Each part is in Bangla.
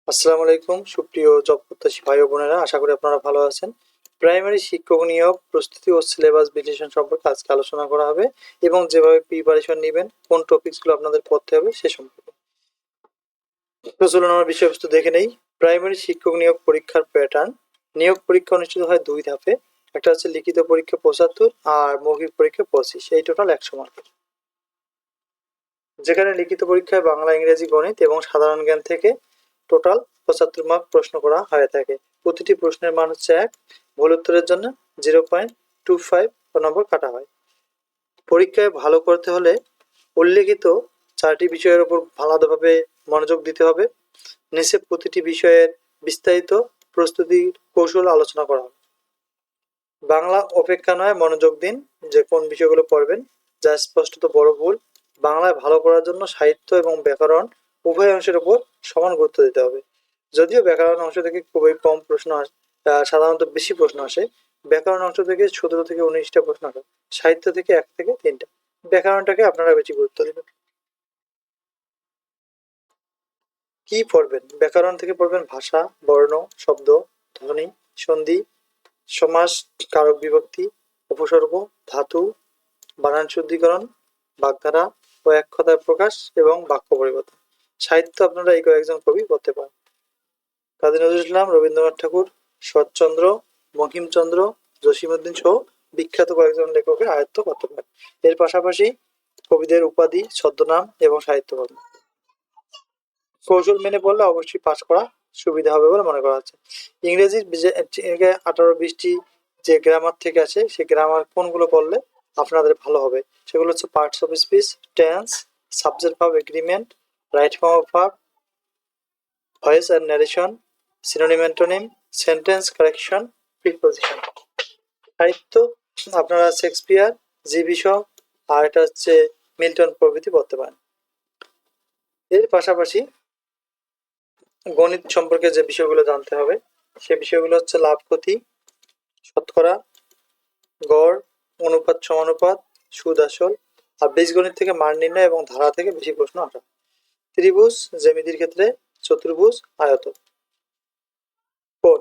আসসালামু আলাইকুম সুপ্রিয় জব প্রত্যাশী ভাই ও বোনেরা, আশা করি আপনারা ভালো আছেন। প্রাইমারি শিক্ষক নিয়োগ প্রস্তুতি ও সিলেবাস বিশ্লেষণ সম্পর্কে আজকে আলোচনা করা হবে এবং যেভাবে প্রিপারেশন নেবেন, কোন টপিকসগুলো আপনাদের পড়তে হবে সে সম্পর্কে। তো চলুন আমরা বিষয়বস্তু দেখে নেই। প্রাইমারি শিক্ষক নিয়োগ পরীক্ষার প্যাটার্ন। নিয়োগ পরীক্ষা অনুষ্ঠিত হয় দুই ধাপে। একটা হচ্ছে লিখিত পরীক্ষা 75 আর মৌখিক পরীক্ষা 25, এই টোটাল 100 মার্কের। যেখানে লিখিত পরীক্ষায় বাংলা, ইংরেজি, গণিত এবং সাধারণ জ্ঞান থেকে টোটাল 75 মার্ক প্রশ্ন করা হয়ে থাকে। প্রতিটি প্রশ্নের মান হচ্ছে 1, ভুল উত্তরের জন্য 0.25 নম্বর কাটা হয়। পরীক্ষায় ভালো করতে হলে উল্লেখিত 4টি বিষয়ের উপর আলাদাভাবে মনোযোগ দিতে হবে। নিচে প্রতিটি বিষয়ের বিস্তারিত প্রস্তুতির কৌশল আলোচনা করা হবে। বাংলা অপেক্ষা নয়, মনোযোগ দিন যে কোন বিষয়গুলো পড়বেন, যা স্পষ্টত বড় ভুল। বাংলায় ভালো করার জন্য সাহিত্য এবং ব্যাকরণ উভয় অংশের উপর সমান গুরুত্ব দিতে হবে। যদিও ব্যাকরণ অংশ থেকে খুবই কম প্রশ্ন আসে, সাধারণত বেশি প্রশ্ন আসে। ব্যাকরণ অংশ থেকে 17 থেকে 19টা প্রশ্ন আসে, সাহিত্য থেকে 1 থেকে 3টা। ব্যাকরণটাকে আপনারা বেশি গুরুত্ব দেবেন। কি পড়বেন? ব্যাকরণ থেকে পড়বেন ভাষা, বর্ণ, শব্দ, ধ্বনি, সন্ধি, সমাস, কারক বিভক্তি, উপসর্গ, ধাতু, বানান শুদ্ধিকরণ, বাগধারা ও এক কথায় প্রকাশ এবং বাক্য পরিবর্তন। সাহিত্য আপনারা এই কয়েকজন কবি পড়তে পারেন: কাজী নজরুল ইসলাম, রবীন্দ্রনাথ ঠাকুর, শরৎচন্দ্র, বঙ্কিমচন্দ্র, জসীমউদ্দিন সহ বিখ্যাত কয়েকজন লেখকের আয়ত্ত করতে পারেন। এর পাশাপাশি কবিদের উপাধি, ছদ্মনাম এবং সাহিত্যকর্ম কৌশল মেনে পড়লে অবশ্যই পাস করা সুবিধা হবে বলে মনে করা হচ্ছে। ইংরেজির 18-20টি যে গ্রামার থেকে আছে, সেই গ্রামার কোনগুলো পড়লে আপনাদের ভালো হবে সেগুলো হচ্ছে: parts of speech, tense, subject verb agreement, right form of verb, voice and narration, synonym antonym, sentence correction, preposition. সাহিত্য আপনারা শেক্সপিয়ার, জি.বি. শ আর এটা হচ্ছে মিল্টন প্রভৃতি পড়তে পারেন। এর পাশাপাশি গণিত সম্পর্কে যে বিষয়গুলো জানতে হবে সে বিষয়গুলো হচ্ছে লাভ ক্ষতি, শতকরা, গড়, অনুপাত সমানুপাত, সুদ আসল। আর বীজগণিত থেকে মান নির্ণয় এবং ধারা থেকে বেশি প্রশ্ন আসে। ত্রিভুজ, জ্যামিতির ক্ষেত্রে চতুর্ভুজ, আয়ত। কোণ,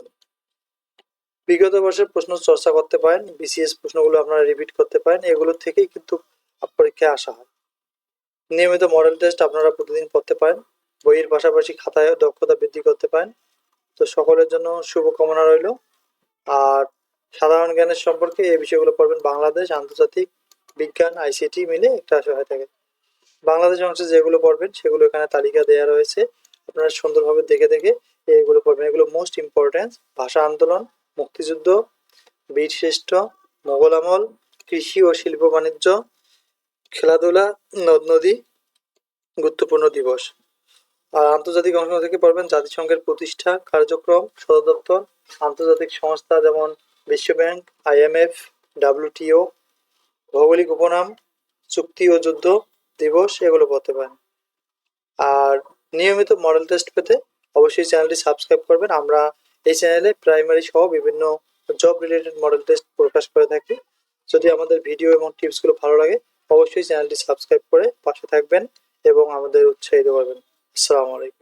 বিগত বর্ষের প্রশ্ন চর্চা করতে পারেন, বিসিএস প্রশ্নগুলো আপনারা রিপিট করতে পারেন, এগুলো থেকেই কিন্তু পরীক্ষায় আসা হয়। নিয়মিত মডেল টেস্ট আপনারা প্রতিদিন করতে পারেন, বইয়ের পাশাপাশি খাতায় দক্ষতা বৃদ্ধি করতে পারেন। তো সকলের জন্য শুভকামনা রইল। আর সাধারণ জ্ঞানের সম্পর্কে এই বিষয়গুলো পড়বেন: বাংলাদেশ, আন্তর্জাতিক, বিজ্ঞান, আইসিটি মিলে একটা হয়ে থাকে। বাংলাদেশ অংশে যেগুলো পড়বেন সেগুলো এখানে তালিকা দেওয়া রয়েছে, আপনারা সুন্দরভাবে দেখে দেখে এগুলো পড়বেন। এগুলো মোস্ট ইম্পর্টেন্ট: ভাষা আন্দোলন, মুক্তিযুদ্ধ, বীর শ্রেষ্ঠ, মোগল আমল, কৃষি ও শিল্প বাণিজ্য, খেলাধুলা, নদ নদী, গুরুত্বপূর্ণ দিবস। আর আন্তর্জাতিক অংশ থেকে পড়বেন জাতিসংঘের প্রতিষ্ঠা, কার্যক্রম, সদর দপ্তর, আন্তর্জাতিক সংস্থা যেমন বিশ্ব ব্যাংক, IMF, WTO, ভৌগোলিক উপনাম, চুক্তি ও যুদ্ধ দিবস, এগুলো পড়তে পারেন। আর নিয়মিত মডেল টেস্ট পেতে অবশ্যই চ্যানেলটি সাবস্ক্রাইব করবেন। আমরা এই চ্যানেলে প্রাইমারি সহ বিভিন্ন জব রিলেটেড মডেল টেস্ট প্রকাশ করে থাকি। যদি আমাদের ভিডিও এবং টিপসগুলো ভালো লাগে অবশ্যই চ্যানেলটি সাবস্ক্রাইব করে পাশে থাকবেন এবং আমাদের উৎসাহিত করবেন। আসসালামু আলাইকুম।